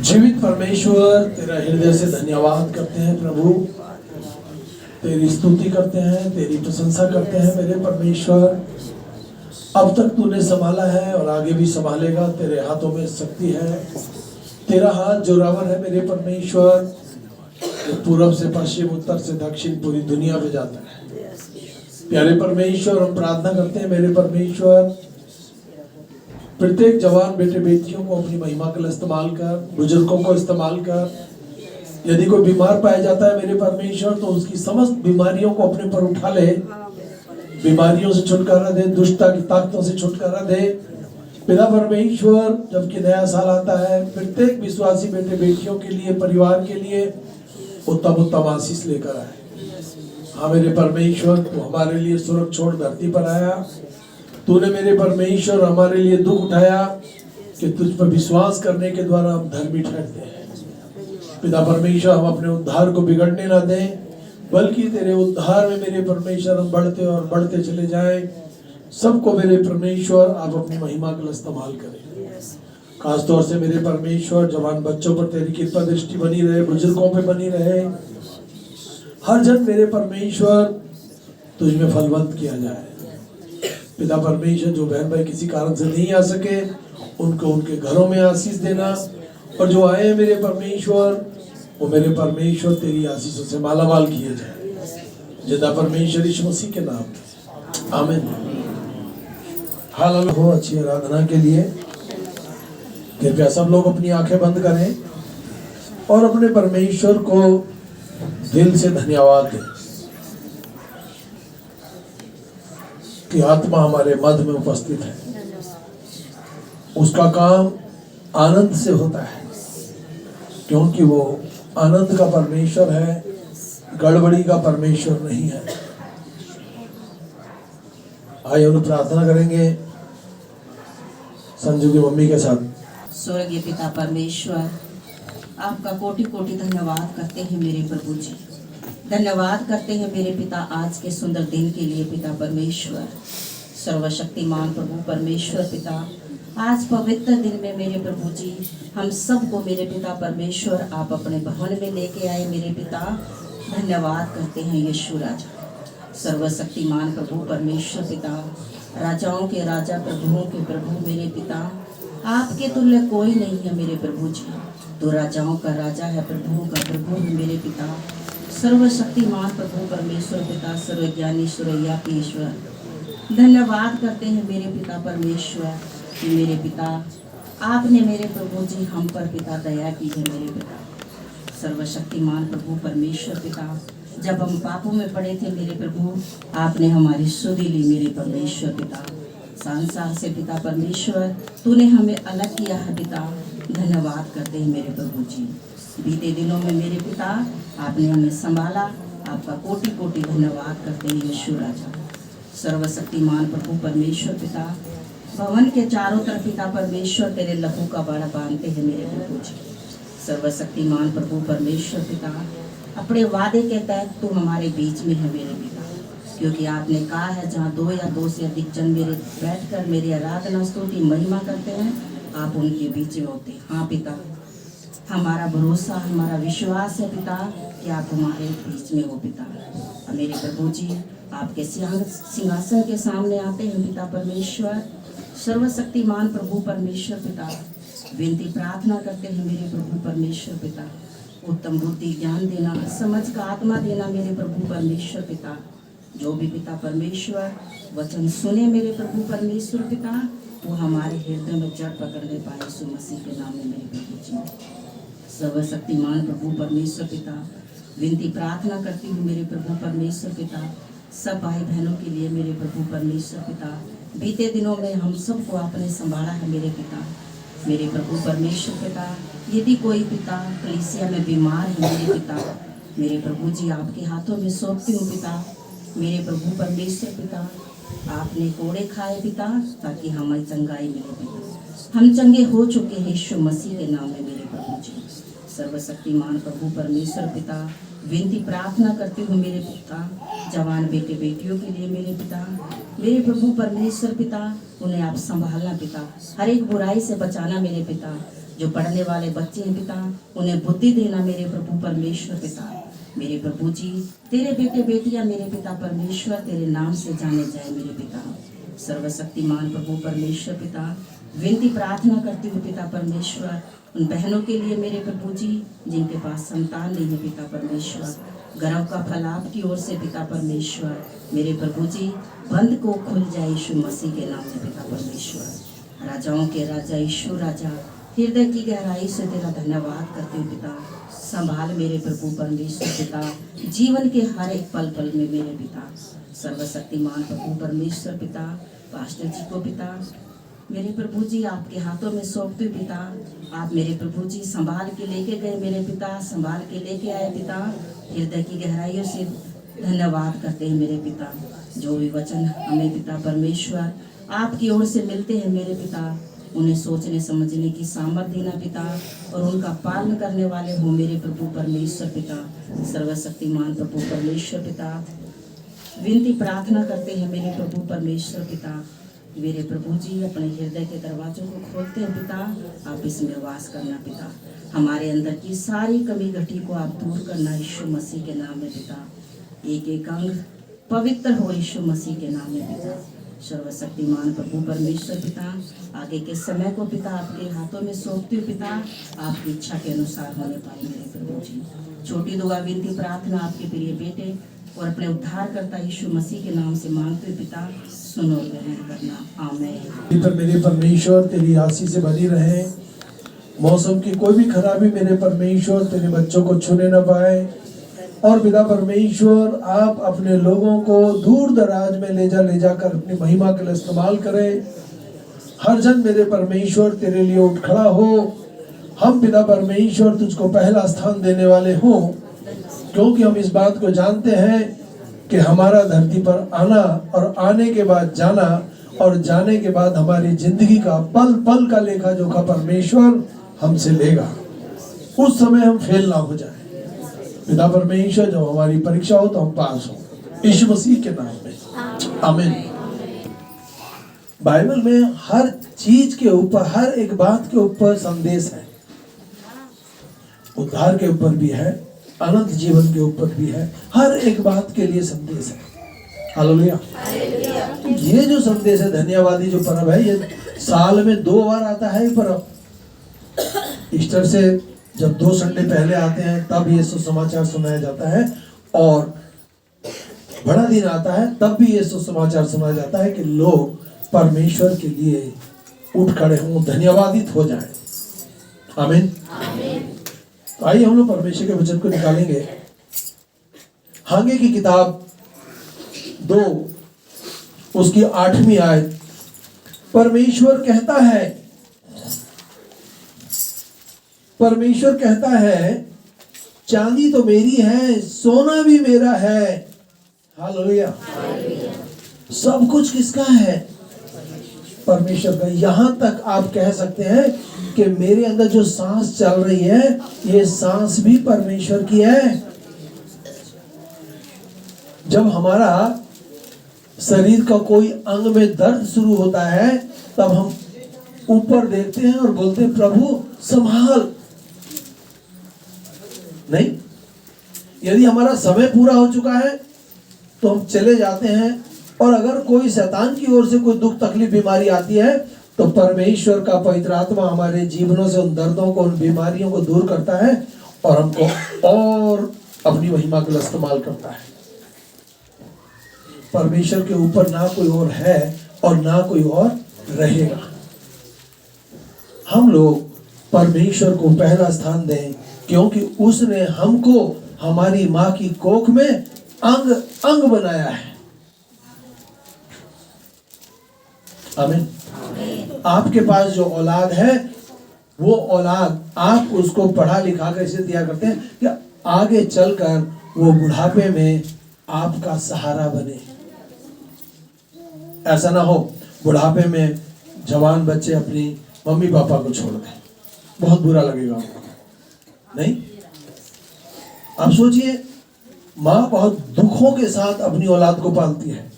जीवित परमेश्वर, तेरा हृदय से धन्यवाद करते हैं प्रभु, तेरी स्तुति करते हैं, तेरी प्रशंसा करते हैं मेरे परमेश्वर। अब तक तूने संभाला है और आगे भी संभालेगा। तेरे हाथों में शक्ति है, तेरा हाथ जोरावर है मेरे परमेश्वर, जो पूरब से पश्चिम, उत्तर से दक्षिण पूरी दुनिया में जाता है। प्यारे परमेश्वर, हम प्रार्थना करते हैं मेरे परमेश्वर, प्रत्येक जवान बेटे बेटियों को अपनी महिमा के लिए इस्तेमाल कर, बुजुर्गों को इस्तेमाल कर। यदि कोई बीमार पाया जाता है मेरे परमेश्वर, तो उसकी समस्त बीमारियों को अपने पर उठा ले, बीमारियों से छुटकारा दे, दुष्टता की ताकतों से छुटकारा दे। पिता परमेश्वर, जबकि नया साल आता है, प्रत्येक विश्वासी बेटे बेटियों के लिए, परिवार के लिए उत्तम उत्तम आशीष लेकर आए। हाँ मेरे परमेश्वर, तू हमारे लिए सुरक्षा छोड़ धरती पर आया। तूने मेरे परमेश्वर हमारे लिए दुख उठाया कि तुझ पर विश्वास करने के द्वारा हम धर्मी ठहरते हैं। पिता परमेश्वर, हम अपने उद्धार को बिगड़ने ना दें, बल्कि तेरे उद्धार में मेरे परमेश्वर हम बढ़ते और बढ़ते चले जाएं। सबको मेरे परमेश्वर आप अपनी महिमा के लिए इस्तेमाल करें। खासतौर से मेरे परमेश्वर, जवान बच्चों पर तेरी कृपा दृष्टि बनी रहे, बुजुर्गों पे बनी रहे। हर जन मेरे परमेश्वर तुझ में फलवंत किया जाए। पिता परमेश्वर, जो बहन भाई किसी कारण से नहीं आ सके, उनको उनके घरों में आशीष देना, और जो आए मेरे परमेश्वर, वो मेरे परमेश्वर तेरी आशीषों से मालामाल किए जाए। जिदा परमेश्वर यीशु मसीह के नाम में आमीन। हालेलुया हो। अच्छी आराधना के लिए कृपया सब लोग अपनी आंखें बंद करें और अपने परमेश्वर को दिल से धन्यवाद दें कि आत्मा हमारे मध्य में उपस्थित है। उसका काम आनंद से होता है, क्योंकि वो आनंद का परमेश्वर है, गड़बड़ी का परमेश्वर नहीं है। आइए हम प्रार्थना करेंगे संजू की मम्मी के साथ। स्वर्गीय पिता परमेश्वर, आपका कोटि कोटि धन्यवाद करते हैं मेरे प्रभु जी। धन्यवाद करते हैं मेरे पिता आज के सुंदर दिन के लिए। पिता परमेश्वर, सर्वशक्तिमान प्रभु परमेश्वर पिता, आज पवित्र दिन में मेरे प्रभु जी हम सबको मेरे पिता परमेश्वर आप अपने भवन में लेके आए मेरे पिता। धन्यवाद करते हैं यीशु राजा। सर्वशक्तिमान प्रभु परमेश्वर पिता, राजाओं के राजा, प्रभुओं के प्रभु मेरे पिता, आपके तुल्य कोई नहीं है मेरे प्रभु जी। तो राजाओं का राजा है, प्रभुओं का प्रभु है मेरे पिता। सर्वशक्तिमान प्रभु परमेश्वर पिता, सर्वज्ञानी सर्वैया के ईश्वर, धन्यवाद करते हैं मेरे पिता परमेश्वर कि मेरे पिता आपने मेरे प्रभु जी हम पर पिता दया की है मेरे पिता। सर्वशक्तिमान प्रभु परमेश्वर पिता, जब हम पापों में पड़े थे मेरे प्रभु, आपने हमारी सुधि ली मेरे परमेश्वर पिता। संसार से पिता परमेश्वर तूने हमें अलग किया है पिता। धन्यवाद करते हैं मेरे प्रभु जी। बीते दिनों में मेरे पिता आपने हमें संभाला, आपका कोटि कोटि धन्यवाद करते हैं यीशु राजा। सर्वशक्तिमान प्रभु परमेश्वर पिता, भवन के चारों तरफ पिता परमेश्वर तेरे लहू का बाड़ा बांधते हैं मेरे प्रभु जी। सर्वशक्तिमान प्रभु परमेश्वर पिता, अपने वादे के तहत तू हमारे बीच में है मेरे पिता, क्योंकि आपने कहा है जहाँ दो या दो से अधिक जन मेरे बैठकर मेरी आराधना स्तुति महिमा करते हैं, आप उनके बीच में होते हैं। हाँ पिता, हमारा भरोसा हमारा विश्वास है पिता कि आप हमारे बीच में हो पिता। मेरे प्रभु जी आपके सिंहासन के सामने आते हैं पिता परमेश्वर। सर्वशक्तिमान प्रभु परमेश्वर पिता, विनती प्रार्थना करते हैं मेरे प्रभु परमेश्वर पिता, उत्तम बुद्धि ज्ञान देना, समझ का आत्मा देना मेरे प्रभु परमेश्वर पिता। जो भी पिता परमेश्वर वचन सुने मेरे प्रभु परमेश्वर पिता, वो हमारे हृदय में जड़ पकड़ने पाए यीशु मसीह के नाम में मेरे प्रभु जी। सर्वशक्तिमान प्रभु परमेश्वर पिता, विनती प्रार्थना करती हूँ मेरे प्रभु परमेश्वर पिता, सब भाई बहनों के लिए मेरे प्रभु परमेश्वर पिता। बीते दिनों में हम सबको आपने संभाला है मेरे पिता, मेरे प्रभु परमेश्वर पिता। यदि कोई पिता कलीसिया में बीमार है मेरे पिता, मेरे प्रभु जी आपके हाथों में सौंपती हूँ पिता। मेरे प्रभु परमेश्वर पिता, आपने कोड़े खाए पिता ताकि हमें चंगाई मिले पिता। हम चंगे हो चुके हैं यीशु मसीह के नाम में मेरे प्रभु जी। सर्वशक्तिमान प्रभु परमेश्वर पिता, विनती प्रार्थना करती हूँ मेरे पिता, जवान बेटे बेटियों के लिए मेरे पिता, मेरे प्रभु परमेश्वर पिता, उन्हें आप संभालना पिता, हर एक बुराई से बचाना मेरे पिता। जो पढ़ने वाले बच्चे हैं पिता, उन्हें बुद्धि देना मेरे प्रभु परमेश्वर पिता। मेरे प्रभु जी, तेरे बेटे बेटियां मेरे पिता परमेश्वर तेरे नाम से जाने जाए मेरे पिता। सर्वशक्तिमान प्रभु परमेश्वर पिता, विनती प्रार्थना करती हूँ पिता परमेश्वर उन बहनों के लिए मेरे प्रभु जी जिनके पास संतान नहीं है पिता परमेश्वर। गर्भ का फल आपकी ओर से पिता परमेश्वर मेरे प्रभु जी, बंद को खुल जाए यीशु मसीह के नाम में पिता परमेश्वर। राजाओं के राजा यीशु राजा, हृदय की गहराई से तेरा धन्यवाद करते हैं पिता। संभाल मेरे प्रभु परमेश्वर पिता, जीवन के हर एक पल पल में मेरे पिता। सर्वशक्तिमान प्रभु परमेश्वर पिता, पास्टर जी को पिता मेरे प्रभु जी आपके हाथों में सौंपते पिता। आप मेरे प्रभु जी संभाल के लेके गए मेरे पिता, संभाल के लेके आए पिता। हृदय की गहराइयों से धन्यवाद करते हैं मेरे पिता। जो भी वचन हमें पिता परमेश्वर आपकी ओर से मिलते हैं मेरे पिता, उन्हें सोचने समझने की सामर्थ्य देना पिता, और उनका पालन करने वाले हो मेरे प्रभु परमेश्वर पिता। सर्वशक्तिमान प्रभु परमेश्वर पिता, विनती प्रार्थना करते हैं मेरे प्रभु परमेश्वर पिता। मेरे प्रभु जी अपने हृदय के दरवाजों को खोलते हैं पिता, आप इसमें वास करना पिता। हमारे अंदर की सारी कमी घटी को आप दूर करना यीशु मसीह के नाम में पिता। एक एक अंग पवित्र हो यीशु मसीह के नाम में पिता। सर्वशक्तिमान प्रभु परमेश्वर पिता, आगे के समय को पिता आपके हाथों में सौंपती हूँ पिता, आपकी इच्छा के अनुसार होने पाए मेरे प्रभु जी। छोटी दुआ विनती प्रार्थना आपके प्रिय बेटे और अपने उद्धारकर्ता यीशु मसीह के नाम से मांगते हुए पिता, सुनो और ग्रहण करना, आमीन। पर मेरे परमेश्वर तेरी आशीष से बनी रहे। मौसम की कोई भी खराबी मेरे परमेश्वर तेरे बच्चों को छूने न पाए, और पिता परमेश्वर आप अपने लोगों को दूर दराज में ले जाकर अपनी महिमा के लिए इस्तेमाल करें। हर जन मेरे परमेश्वर तेरे लिए उठ खड़ा हो। हम पिता परमेश्वर तुझको पहला स्थान देने वाले हों, क्योंकि हम इस बात को जानते हैं कि हमारा धरती पर आना और आने के बाद जाना और जाने के बाद हमारी जिंदगी का पल पल का लेखा जोखा परमेश्वर हमसे लेगा। उस समय हम फेल ना हो जाए पिता परमेश्वर, जब हमारी परीक्षा हो तो हम पास हो यीशु मसीह के नाम में, आमीन। बाइबल में हर चीज के ऊपर, हर एक बात के ऊपर संदेश है। उद्धार के ऊपर भी है, अनंत जीवन के ऊपर भी है, हर एक बात के लिए संदेश है। हालेलुया। ये जो संदेश है, धन्यवादी जो पर्व है, ये साल में 2 बार आता है ये पर्व। ईस्टर से जब 2 संडे पहले आते हैं तब ये सुसमाचार सुनाया जाता है, और बड़ा दिन आता है तब भी ये सुसमाचार सुनाया जाता है कि लोग परमेश्वर के लिए उठ खड़े हों, धन्यवादित हो जाएं। आमीन। तो आइए हम लोग परमेश्वर के वचन को निकालेंगे। हागे की किताब 2 उसकी 8वीं आयत, परमेश्वर कहता है चांदी तो मेरी है, सोना भी मेरा है। हालेलुया। सब कुछ किसका है? परमेश्वर का। यहां तक आप कह सकते हैं कि मेरे अंदर जो सांस चल रही है, ये सांस भी परमेश्वर की है। जब हमारा शरीर का कोई अंग में दर्द शुरू होता है, तब हम ऊपर देखते हैं और बोलते हैं प्रभु संभाल। नहीं, यदि हमारा समय पूरा हो चुका है तो हम चले जाते हैं, और अगर कोई शैतान की ओर से कोई दुख तकलीफ बीमारी आती है तो परमेश्वर का पवित्र आत्मा हमारे जीवनों से उन दर्दों को, उन बीमारियों को दूर करता है और हमको और अपनी महिमा के लिए इस्तेमाल करता है। परमेश्वर के ऊपर ना कोई और है और ना कोई और रहेगा। हम लोग परमेश्वर को पहला स्थान दें, क्योंकि उसने हमको हमारी माँ की कोख में अंग अंग बनाया है। आमीन। आपके पास जो औलाद है, वो औलाद आप उसको पढ़ा लिखा कर इसे दिया करते हैं कि आगे चलकर वो बुढ़ापे में आपका सहारा बने। ऐसा ना हो बुढ़ापे में जवान बच्चे अपनी मम्मी पापा को छोड़ दें, बहुत बुरा लगेगा आपको। नहीं, आप सोचिए, माँ बहुत दुखों के साथ अपनी औलाद को पालती है,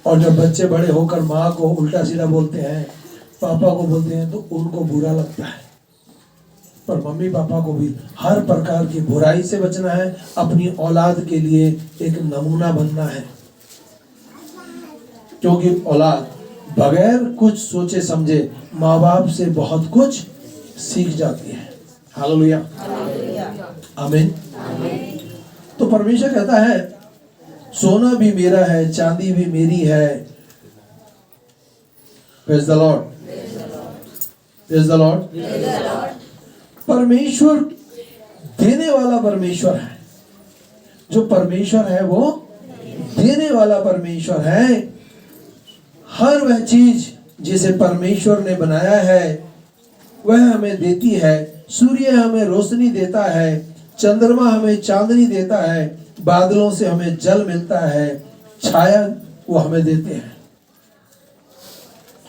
और जब बच्चे बड़े होकर माँ को उल्टा सीधा बोलते हैं, पापा को बोलते हैं तो उनको बुरा लगता है, पर मम्मी पापा को भी हर प्रकार की बुराई से बचना है, अपनी औलाद के लिए एक नमूना बनना है, क्योंकि औलाद बगैर कुछ सोचे समझे माँ बाप से बहुत कुछ सीख जाती है। हालेलुया, आमीन। तो परमेश्वर कहता है सोना भी मेरा है, चांदी भी मेरी है। Praise the Lord, praise the Lord. परमेश्वर देने वाला परमेश्वर है। जो परमेश्वर है वो देने वाला परमेश्वर है। हर वह चीज जिसे परमेश्वर ने बनाया है वह हमें देती है। सूर्य हमें रोशनी देता है, चंद्रमा हमें चांदनी देता है, बादलों से हमें जल मिलता है, छाया वो हमें देते हैं।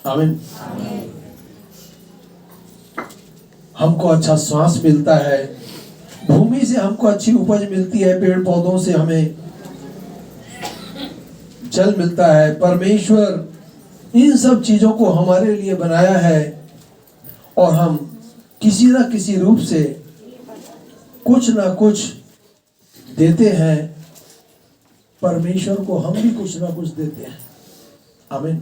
आमीन। हमको अच्छा श्वास मिलता है, भूमि से हमको अच्छी उपज मिलती है, पेड़ पौधों से हमें जल मिलता है। परमेश्वर इन सब चीजों को हमारे लिए बनाया है और हम किसी ना किसी रूप से कुछ ना कुछ देते हैं। परमेश्वर को हम भी कुछ ना कुछ देते हैं। आमीन।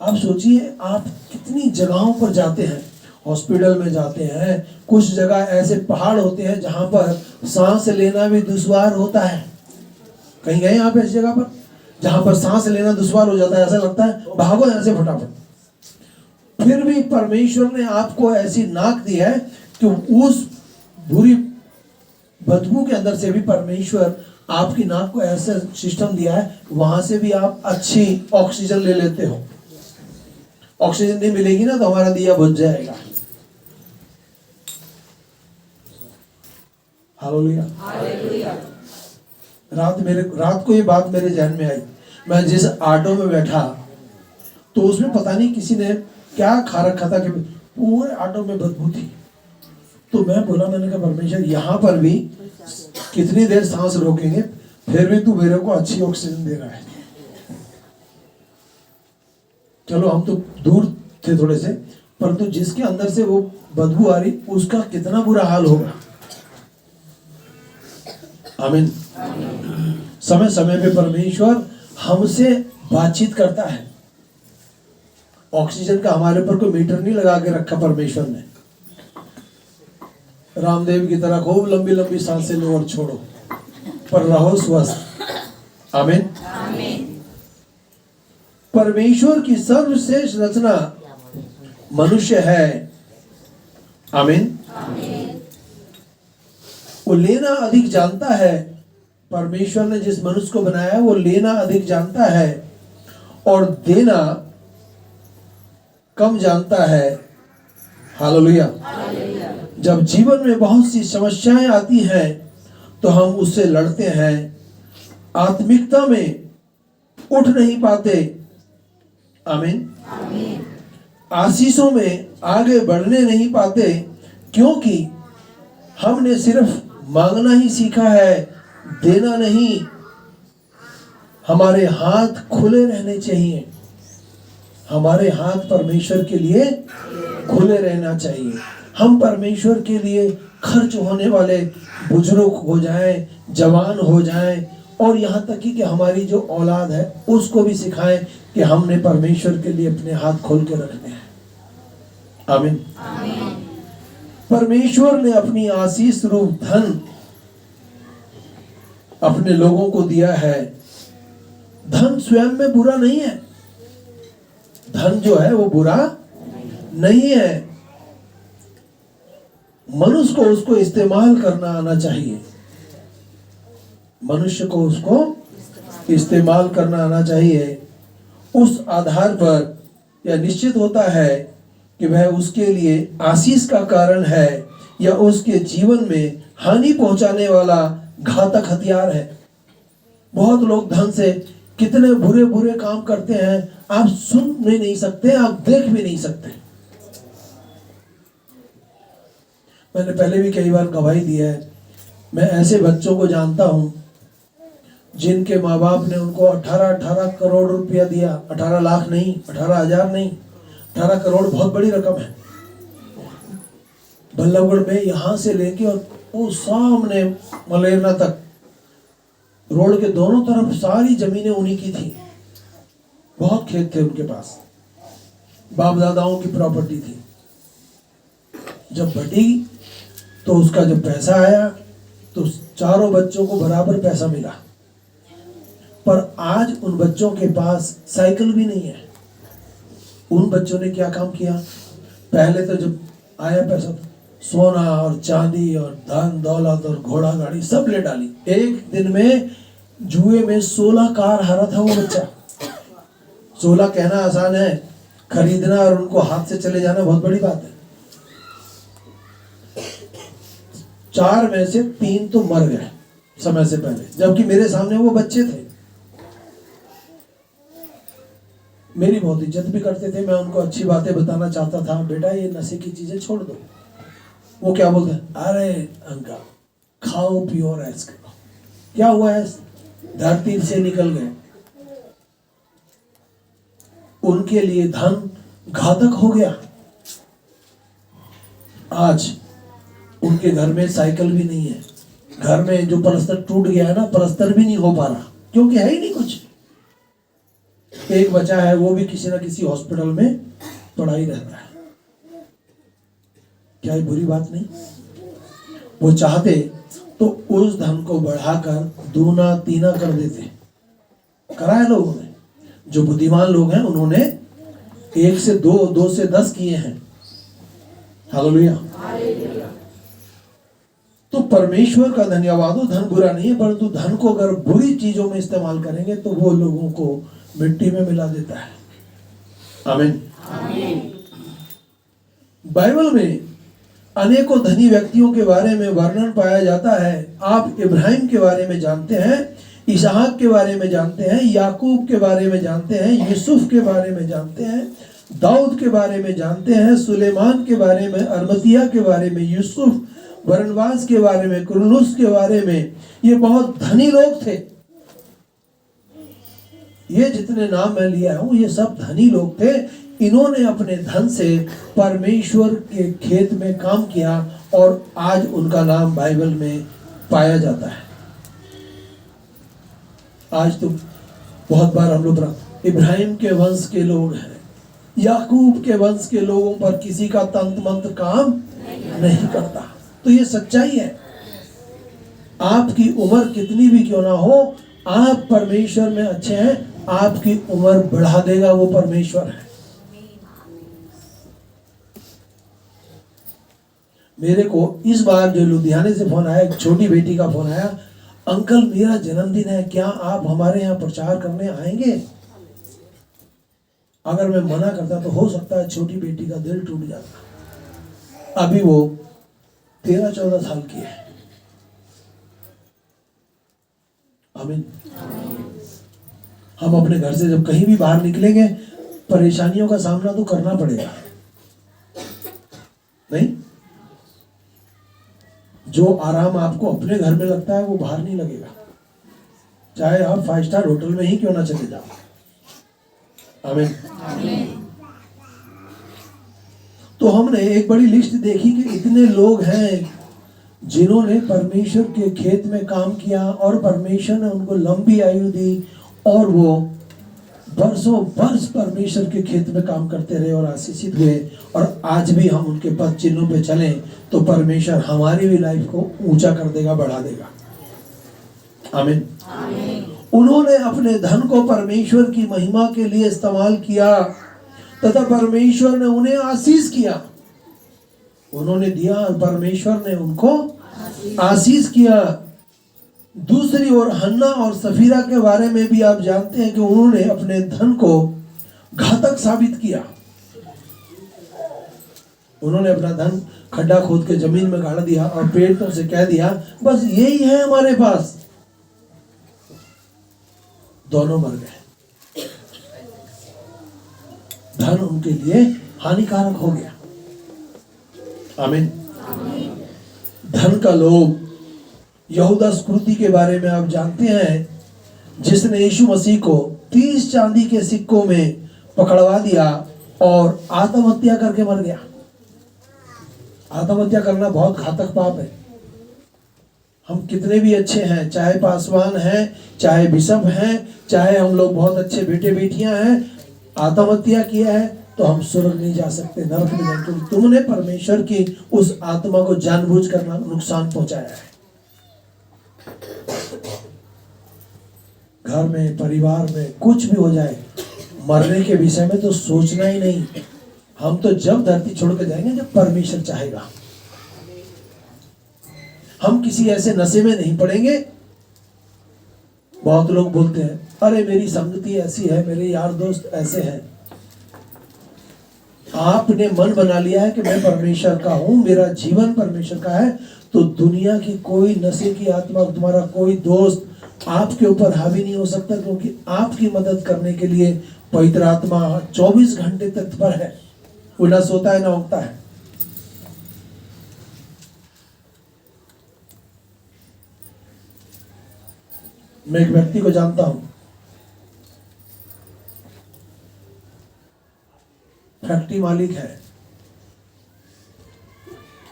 आप सोचिए, आप कितनी जगहों पर जाते हैं, हॉस्पिटल में जाते हैं, कुछ जगह ऐसे पहाड़ होते हैं जहां पर सांस लेना भी दुश्वार होता है। कहीं गए आप ऐसी जगह पर जहां पर सांस लेना दुश्वार हो जाता है, ऐसा लगता है भागो यहां से फटाफट। फिर भी परमेश्वर ने आपको ऐसी नाक दी है कि उस बुरी बदबू के अंदर से भी परमेश्वर आपकी नाक को ऐसा सिस्टम दिया है, वहां से भी आप अच्छी ऑक्सीजन ले लेते हो। ऑक्सीजन नहीं मिलेगी ना तो हमारा दिया बुझ जाएगा। हालेलुया। रात को ये बात मेरे ध्यान में आई। मैं जिस ऑटो में बैठा तो उसमें पता नहीं किसी ने क्या खा रखा था कि पूरे ऑटो में बदबू थी। तो मैं बोला, मैंने कहा परमेश्वर यहाँ पर भी कितनी देर सांस रोकेंगे, फिर भी तू मेरे को अच्छी ऑक्सीजन दे रहा है। चलो हम तो दूर थे थोड़े से, परंतु जिसके अंदर से वो बदबू आ रही उसका कितना बुरा हाल होगा। आमीन। समय समय पे परमेश्वर हमसे बातचीत करता है। ऑक्सीजन का हमारे ऊपर कोई मीटर नहीं लगा के रखा परमेश्वर ने। रामदेव की तरह खूब लंबी लंबी सांसें लो और छोड़ो, पर रहो स्वस्थ। आमीन। परमेश्वर की सर्वश्रेष्ठ रचना मनुष्य है। आमीन। वो लेना अधिक जानता है। परमेश्वर ने जिस मनुष्य को बनाया है वो लेना अधिक जानता है और देना कम जानता है। हालेलुया। जब जीवन में बहुत सी समस्याएं आती हैं तो हम उससे लड़ते हैं, आत्मिकता में उठ नहीं पाते। आमीन। आशीषों में आगे बढ़ने नहीं पाते, क्योंकि हमने सिर्फ मांगना ही सीखा है, देना नहीं। हमारे हाथ खुले रहने चाहिए। हमारे हाथ परमेश्वर के लिए खुले रहना चाहिए। हम परमेश्वर के लिए खर्च होने वाले बुजुर्ग हो जाएं, जवान हो जाएं, और यहाँ तक कि हमारी जो औलाद है उसको भी सिखाएं कि हमने परमेश्वर के लिए अपने हाथ खोल के रखने हैं। आमीन। परमेश्वर ने अपनी आशीष रूप धन अपने लोगों को दिया है। धन स्वयं में बुरा नहीं है। धन जो है वो बुरा नहीं है। मनुष्य को उसको इस्तेमाल करना आना चाहिए। मनुष्य को उसको इस्तेमाल करना आना चाहिए। उस आधार पर यह निश्चित होता है कि वह उसके लिए आशीष का कारण है या उसके जीवन में हानि पहुंचाने वाला घातक हथियार है। बहुत लोग धन से कितने बुरे बुरे काम करते हैं, आप सुन भी नहीं सकते, आप देख भी नहीं सकते। मैंने पहले भी कई बार गवाही दी है। मैं ऐसे बच्चों को जानता हूं जिनके माँ बाप ने उनको 18 करोड़ रुपया दिया, 18 लाख नहीं, 18,000 नहीं, 18 करोड़ बहुत बड़ी रकम है। बल्लभगढ़ में यहाँ से लेके और वो सामने मलेरना तक रोड के दोनों तरफ सारी जमीनें उन्हीं की थी। बहुत खेत थे उनके पास, बाप दादाओं की प्रॉपर्टी थी। जब बटी तो उसका जब पैसा आया तो चारों बच्चों को बराबर पैसा मिला, पर आज उन बच्चों के पास साइकिल भी नहीं है। उन बच्चों ने क्या काम किया, पहले तो जब आया पैसा सोना और चांदी और धन दौलत और घोड़ा गाड़ी सब ले डाली। एक दिन में जुए में 16 कार हारा था वो बच्चा। 16 कहना आसान है, खरीदना और उनको हाथ से चले जाना बहुत बड़ी बात है। 4 में से 3 तो मर गए समय से पहले, जबकि मेरे सामने वो बच्चे थे। मेरी बहुत इज्जत भी करते थे, मैं उनको अच्छी बातें बताना चाहता था, बेटा ये नशे की चीजें छोड़ दो। वो क्या बोलते हैं, अरे अंकल खाओ पियो और ऐश करो। क्या हुआ है, धरती से निकल गए। उनके लिए धन घातक हो गया। आज उनके घर में साइकिल भी नहीं है, घर में जो पलस्तर टूट गया है ना, पलस्तर भी नहीं हो पा रहा, क्योंकि है ही नहीं कुछ। एक बचा है, वो भी किसी ना किसी हॉस्पिटल में पढ़ाई रहता है। क्या ये बुरी बात नहीं? वो चाहते तो उस धन को बढ़ाकर दूना तीना कर देते। कराया लोगों ने, जो बुद्धिमान लोग हैं उन्होंने 1 से 2, 2 से 10 किए हैं। हालेलुया। तो परमेश्वर का धन्यवाद हो। धन बुरा नहीं है, परंतु धन को अगर बुरी चीजों में इस्तेमाल करेंगे तो वो लोगों को मिट्टी में मिला देता है। आमीन। बाइबल में अनेकों धनी व्यक्तियों के बारे में वर्णन पाया जाता है। आप इब्राहिम के बारे में जानते हैं, इसहाक के बारे में जानते हैं, याकूब के बारे में जानते हैं, यूसुफ के बारे में जानते हैं, दाऊद के बारे में जानते हैं, सुलेमान के बारे में, अरमतिया के बारे में, यूसुफ, बरनबास के बारे में, कुरनुस के बारे में। ये बहुत धनी लोग थे। ये जितने नाम मैं लिया हूं ये सब धनी लोग थे। इन्होंने अपने धन से परमेश्वर के खेत में काम किया और आज उनका नाम बाइबल में पाया जाता है। आज तो बहुत बार हम लोग इब्राहिम के वंश के लोग हैं, याकूब के वंश के लोगों पर किसी का तंत्र मंत्र काम नहीं करता। तो ये सच्चाई है। आपकी उम्र कितनी भी क्यों ना हो, आप परमेश्वर में अच्छे हैं, आपकी उम्र बढ़ा देगा वो परमेश्वर है। मेरे को इस बार जो लुधियाने से फोन आया, एक छोटी बेटी का फोन आया, अंकल मेरा जन्मदिन है, क्या आप हमारे यहाँ प्रचार करने आएंगे? अगर मैं मना करता तो हो सकता है छोटी बेटी का दिल टूट जाता। अभी वो 13-14 साल की है। आमीन। हम अपने घर से जब कहीं भी बाहर निकलेंगे परेशानियों का सामना तो करना पड़ेगा, नहीं? जो आराम आपको अपने घर में लगता है वो बाहर नहीं लगेगा, चाहे आप 5 स्टार होटल में ही क्यों ना चले जाओ। आमीन। तो हमने एक बड़ी लिस्ट देखी कि इतने लोग हैं जिन्होंने परमेश्वर के खेत में काम किया और परमेश्वर ने उनको लंबी आयु दी और वो बरसों वर्ष परमेश्वर के खेत में काम करते रहे और आशीषित हुए। और आज भी हम उनके पद चिन्हों पे चलें तो परमेश्वर हमारी भी लाइफ को ऊंचा कर देगा, बढ़ा देगा। आमीन। उन्होंने अपने धन को परमेश्वर की महिमा के लिए इस्तेमाल किया तथा परमेश्वर ने उन्हें आशीष किया। उन्होंने दिया और परमेश्वर ने उनको आशीष किया। दूसरी ओर हन्ना और सफीरा के बारे में भी आप जानते हैं कि उन्होंने अपने धन को घातक साबित किया। उन्होंने अपना धन खड्डा खोद के जमीन में गाड़ दिया और पेड़ों से कह दिया बस यही है हमारे पास। दोनों मर गए। धन उनके लिए हानिकारक हो गया। आमीन। धन का लोभ। यहूदा स्कृति के बारे में आप जानते हैं जिसने यीशु मसीह को 30 चांदी के सिक्कों में पकड़वा दिया और आत्महत्या करके मर गया। आत्महत्या करना बहुत घातक पाप है। हम कितने भी अच्छे हैं, चाहे पासवान हैं, चाहे बिशप हैं, चाहे हम लोग बहुत अच्छे बेटे बेटियां हैं, आत्महत्या किया है तो हम स्वर्ग नहीं जा सकते, नरक में जाएंगे, क्योंकि तुमने परमेश्वर की उस आत्मा को जानबूझकर नुकसान पहुंचाया है। घर में, परिवार में कुछ भी हो जाए, मरने के विषय में तो सोचना ही नहीं। हम तो जब धरती छोड़ के जाएंगे जब परमेश्वर चाहेगा। हम किसी ऐसे नशे में नहीं पड़ेंगे। बहुत लोग बोलते हैं, अरे मेरी संगति ऐसी है, मेरे यार दोस्त ऐसे हैं। आपने मन बना लिया है कि मैं परमेश्वर का हूं, मेरा जीवन परमेश्वर का है, तो दुनिया की कोई नशे की आत्मा, तुम्हारा कोई दोस्त आपके ऊपर हावी नहीं हो सकता, क्योंकि आपकी मदद करने के लिए पवित्र आत्मा 24 घंटे तत्पर है। वो ना सोता है ना उगता है। मैं एक व्यक्ति को जानता हूं, फैक्ट्री मालिक है।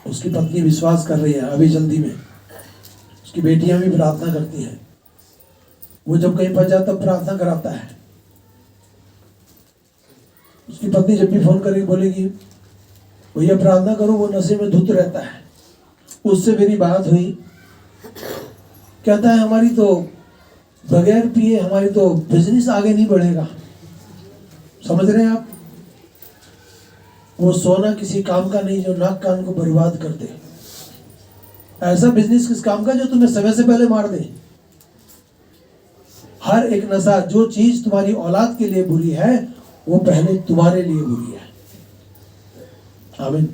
उसकी पत्नी विश्वास कर रही है अभी जल्दी में। उसकी बेटियां भी प्रार्थना करती हैं। वो जब कहीं फंस जाता तब प्रार्थना कराता है। उसकी पत्नी जब भी फोन करेगी बोलेगी, भैया प्रार्थना करो, वो नशे में धुत रहता है। उससे मेरी बात हुई, कहता है हमारी तो बगैर पिए हमारी तो बिजनेस आगे नहीं बढ़ेगा। समझ रहे हैं आप? वो सोना किसी काम का नहीं जो नाक कान को बर्बाद कर दे। ऐसा बिजनेस किस काम का जो तुम्हें समय से पहले मार दे। हर एक नशा, जो चीज तुम्हारी औलाद के लिए बुरी है वो पहले तुम्हारे लिए बुरी है। आमीन।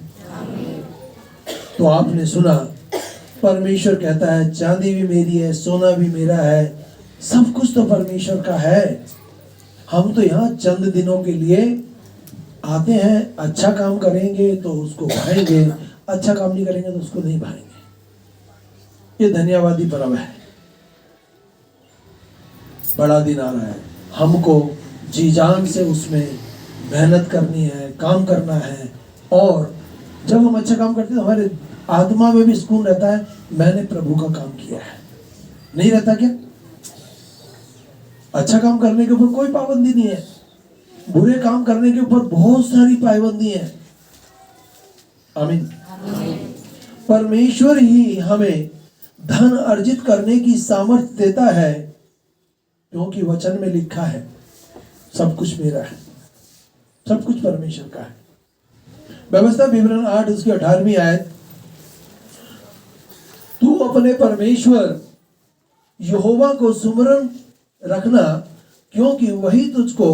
तो आपने सुना, परमेश्वर कहता है चांदी भी मेरी है, सोना भी मेरा है, सब कुछ तो परमेश्वर का है। हम तो यहाँ चंद दिनों के लिए आते हैं। अच्छा काम करेंगे तो उसको भाएंगे, अच्छा काम नहीं करेंगे तो उसको नहीं भाएंगे। ये धन्यवादी पर्व है। बड़ा दिन आ रहा है, हमको जी जान से उसमें मेहनत करनी है, काम करना है। और जब हम अच्छा काम करते हैं तो हमारे आत्मा में भी सुकून रहता है, मैंने प्रभु का काम किया है। नहीं रहता क्या? अच्छा काम करने के ऊपर कोई पाबंदी नहीं है, बुरे काम करने के ऊपर बहुत सारी पाबंदी है। आमीन। परमेश्वर ही हमें धन अर्जित करने की सामर्थ्य देता है, क्योंकि वचन में लिखा है सब कुछ मेरा है, सब कुछ परमेश्वर का है। व्यवस्था विवरण 8 उसकी 18वीं आयत, तू अपने परमेश्वर यहोवा को सुमरन रखना, क्योंकि वही तुझको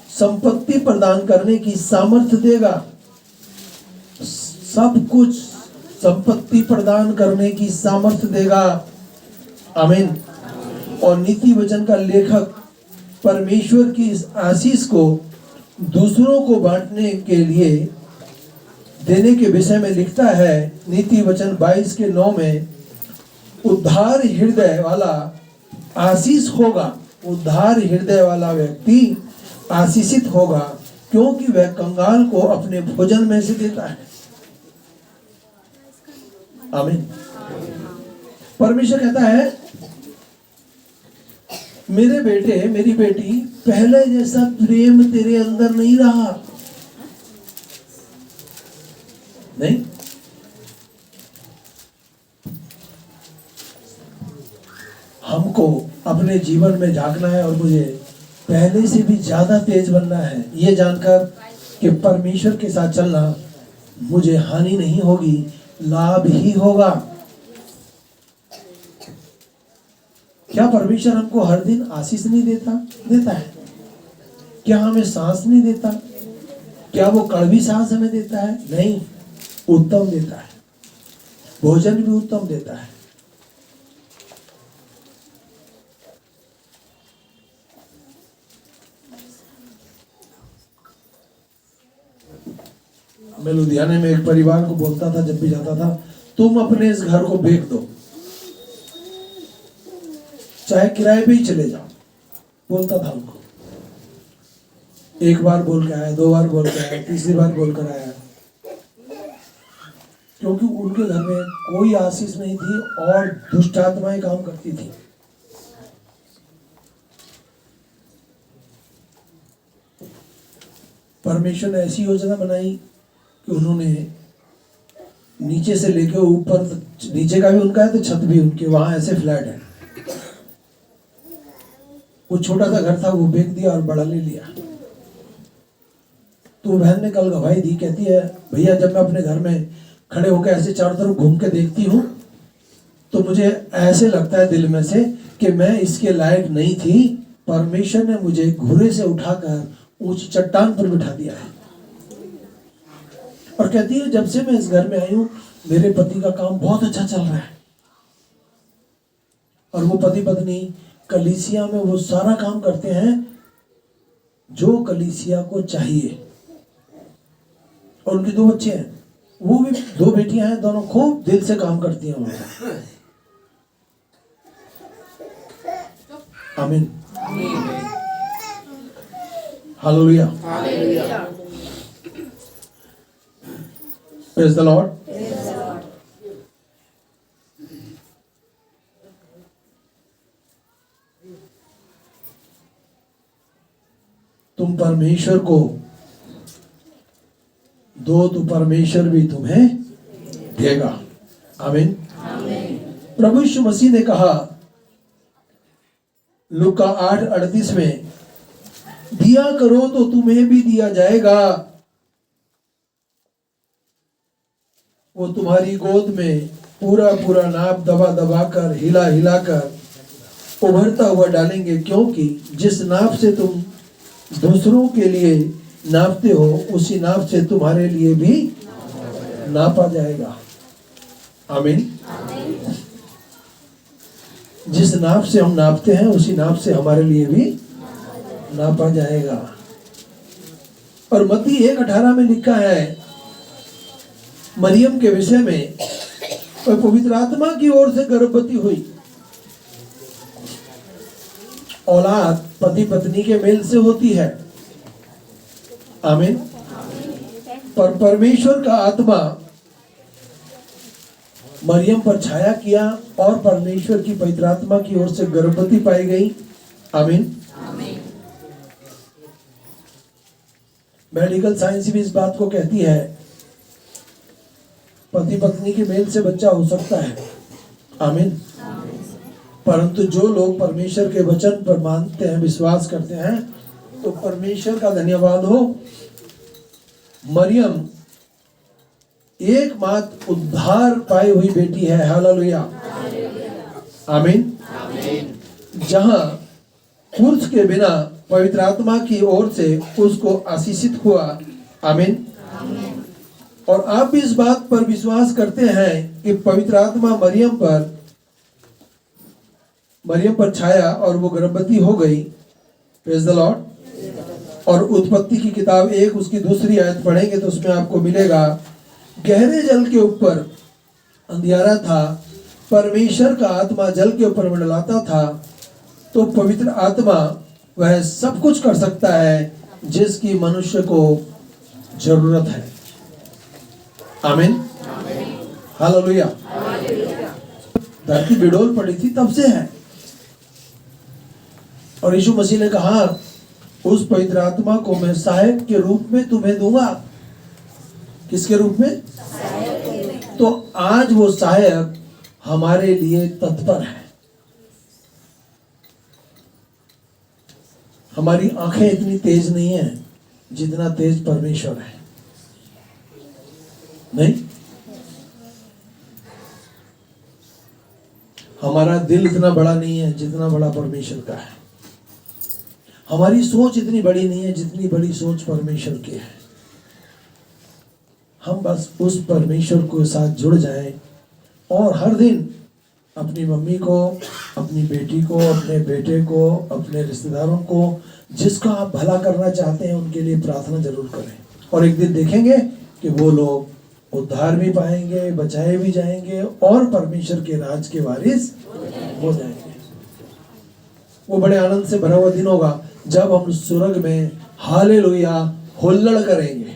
संपत्ति प्रदान करने की सामर्थ्य देगा। सब कुछ संपत्ति प्रदान करने की सामर्थ्य देगा। आमीन। और नीति वचन का लेखक परमेश्वर की इस आशीष को दूसरों को बांटने के लिए देने के विषय में लिखता है। नीति वचन 22:9 में, उद्धार हृदय वाला आशीष होगा। उद्धार हृदय वाला व्यक्ति आशीषित होगा, क्योंकि वह कंगाल को अपने भोजन में से देता है। आमीन। परमेश्वर कहता है, मेरे बेटे मेरी बेटी, पहले जैसा प्रेम तेरे अंदर नहीं रहा। नहीं, हमको अपने जीवन में झांकना है और मुझे पहले से भी ज्यादा तेज बनना है, ये जानकर कि परमेश्वर के साथ चलना मुझे हानि नहीं होगी, लाभ ही होगा। क्या परमेश्वर हमको हर दिन आशीष नहीं देता है? क्या हमें सांस नहीं देता? क्या वो कड़वी सांस हमें देता है? नहीं, उत्तम देता है। भोजन भी उत्तम देता है। मैं लुधियाने में एक परिवार को बोलता था, जब भी जाता था, तुम अपने इस घर को बेच दो, चाहे किराए पे ही चले जाओ, बोलता था उनको। एक बार बोल के आया, 2 बार बोल के आया, तीसरी बार बोल कर आया, क्योंकि उनके घर में कोई आशीष नहीं थी और दुष्ट आत्माएं काम करती थी। परमेश्वर ने ऐसी योजना बनाई कि उन्होंने नीचे से लेकर ऊपर, नीचे का भी उनका है तो छत भी उनके, वहां ऐसे फ्लैट है। वो छोटा सा घर था, वो बेच दिया और बड़ा ले लिया। तो बहन ने कल गवाही दी, कहती है भैया जब मैं अपने घर में खड़े होकर ऐसे चारों तरफ घूम के देखती हूँ तो मुझे ऐसे लगता है दिल में से कि मैं इसके लायक नहीं थी, परमेश्वर ने मुझे घुरे से उठाकर ऊंची चट्टान पर बिठा दिया है। और कहती है जब से मैं इस घर में आई हूँ मेरे पति का काम बहुत अच्छा चल रहा है। और वो पति पत्नी कलीसिया में वो सारा काम करते हैं जो कलीसिया को चाहिए। और उनके 2 बच्चे हैं, वो भी 2 बेटियां हैं, दोनों खूब दिल से काम करती हैं उनका। आमीन, हालेलुया, प्रेज द लॉर्ड। तुम परमेश्वर को दो तो परमेश्वर भी तुम्हें देगा। आमीन। प्रभु यीशु मसीह ने कहा लूका 8:38 में, दिया करो तो तुम्हें भी दिया जाएगा, वो तुम्हारी गोद में पूरा पूरा नाप दबा दबा कर, हिला हिला कर उभरता हुआ डालेंगे, क्योंकि जिस नाप से तुम दूसरों के लिए नापते हो उसी नाप से तुम्हारे लिए भी नापा जाएगा। आमीन। जिस नाप से हम नापते हैं उसी नाप से हमारे लिए भी नापा जाएगा। और मत्ती 1:18 में लिखा है मरियम के विषय में, और पवित्र आत्मा की ओर से गर्भवती हुई। औलाद पति पत्नी के मेल से होती है। आमीन। पर परमेश्वर का आत्मा मरियम पर छाया किया और परमेश्वर की पवित्र आत्मा की ओर से गर्भवती पाई गई। आमीन। मेडिकल साइंस भी इस बात को कहती है पति पत्नी के मेल से बच्चा हो सकता है। आमीन। परंतु जो लोग परमेश्वर के वचन पर मानते हैं, विश्वास करते हैं, तो परमेश्वर का धन्यवाद हो, मरियम एकमात्र उद्धार पाई हुई बेटी है। हालेलुया। आमीन। जहां पुरुष के बिना पवित्र आत्मा की ओर से उसको आशीषित हुआ। आमीन। और आप इस बात पर विश्वास करते हैं कि पवित्र आत्मा मरियम पर छाया और वो गर्भवती हो गई। Praise the Lord. और उत्पत्ति की किताब 1 उसकी 2 आयत पढ़ेंगे तो उसमें आपको मिलेगा, गहरे जल के ऊपर अंधियारा था, परमेश्वर का आत्मा जल के ऊपर मंडलाता था। तो पवित्र आत्मा वह सब कुछ कर सकता है जिसकी मनुष्य को जरूरत है। आमीन। हालेलुया। धरती बिडोल पड़ी थी तब से है। और यीशु मसीह ने कहा उस पवित्र आत्मा को मैं सहायक के रूप में तुम्हें दूंगा। किसके रूप में? तो आज वो सहायक हमारे लिए तत्पर है। हमारी आंखें इतनी तेज नहीं है जितना तेज परमेश्वर है। नहीं, हमारा दिल इतना बड़ा नहीं है जितना बड़ा परमेश्वर का है। हमारी सोच इतनी बड़ी नहीं है जितनी बड़ी सोच परमेश्वर की है। हम बस उस परमेश्वर के साथ जुड़ जाएं और हर दिन अपनी मम्मी को, अपनी बेटी को, अपने बेटे को, अपने रिश्तेदारों को, जिसका आप भला करना चाहते हैं उनके लिए प्रार्थना जरूर करें। और एक दिन देखेंगे कि वो लोग उद्धार भी पाएंगे, बचाए भी जाएंगे और परमेश्वर के राज के वारिस हो जाएंगे। वो बड़े आनंद से भरा हुआ दिन होगा जब हम स्वर्ग में हालेलुया हुल्लड़ करेंगे।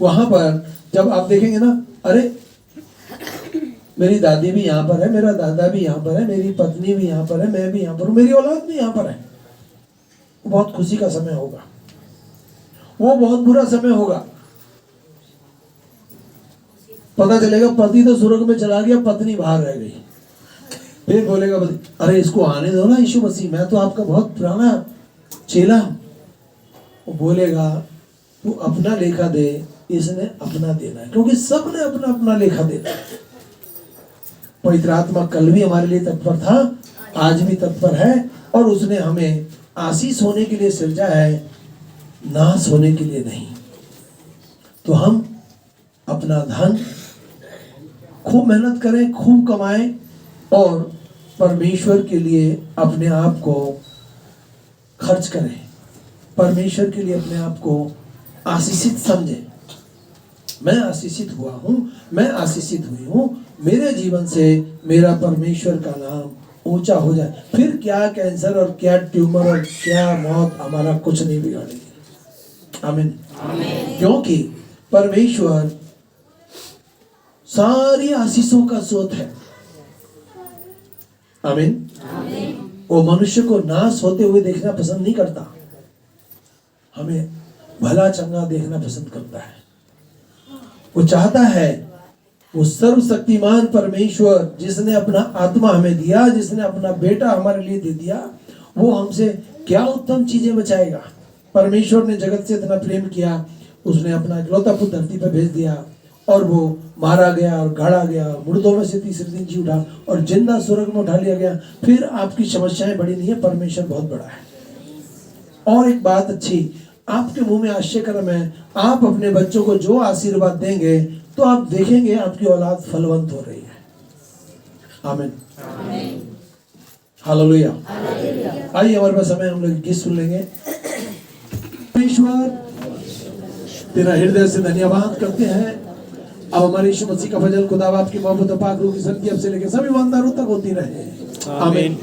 वहां पर जब आप देखेंगे ना, अरे मेरी दादी भी यहाँ पर है, मेरा दादा भी यहाँ पर है, मेरी पत्नी भी यहाँ पर है, मैं भी यहाँ पर हूँ, मेरी औलाद भी यहाँ पर है, वो बहुत खुशी का समय होगा। वो बहुत बुरा समय होगा। पता चलेगा पति तो स्वर्ग में चला गया, पत्नी बाहर रह गई। फिर बोलेगा अरे इसको आने दो ना यीशु मसीह, मैं तो आपका बहुत पुराना चेला। वो बोलेगा तू अपना लेखा दे, इसने अपना देना है, क्योंकि सब ने अपना अपना लेखा देना है। पवित्र आत्मा कल भी हमारे लिए तत्पर था, आज भी तत्पर है, और उसने हमें आशीष होने के लिए सृजा है, नाश होने के लिए नहीं। तो हम अपना धन खूब मेहनत करें, खूब कमाएं और परमेश्वर के लिए अपने आप को खर्च करें, परमेश्वर के लिए अपने आप को आशीषित समझें। मैं आशीषित हुआ हूँ, मैं आशीषित हुई हूँ, मेरे जीवन से मेरा परमेश्वर का नाम ऊंचा हो जाए। फिर क्या कैंसर और क्या ट्यूमर और क्या मौत हमारा कुछ नहीं बिगाड़ेगी। आमीन। क्योंकि परमेश्वर सारी आशीषों का स्रोत है। आमीन। वो मनुष्य को नाश होते हुए देखना पसंद नहीं करता, हमें भला चंगा देखना पसंद करता है। वो चाहता है, वो सर्वशक्तिमान परमेश्वर जिसने अपना आत्मा हमें दिया, जिसने अपना बेटा हमारे लिए दे दिया, वो हमसे क्या उत्तम चीजें बचाएगा। परमेश्वर ने जगत से इतना प्रेम किया, उसने अपना इकलौता पुत्र धरती पर भेज दिया, और वो मारा गया और गाड़ा गया, मुर्दों में से तीसरे दिन जी उठा और जिंदा स्वर्ग में उठा लिया गया। फिर आपकी समस्याएं बड़ी नहीं है, परमेश्वर बहुत बड़ा है। और एक बात अच्छी आपके मुंह में आश्चर्यकरम है, आप अपने बच्चों को जो आशीर्वाद देंगे तो आप देखेंगे आपकी औलाद फलवंत हो रही है। आमीन। हालेलुया। आइए हमारे पास समय, हम लोग गीत सुन लेंगे। परमेश्वर तेरा हृदय से धन्यवाद करते हैं। अब हमारे यीशु मसीह का भजन खुदा बाप की मोहब्बत पाक रूह की संगति अब से लेकर सभी ईमानदारों तक होती रहे। आमीन।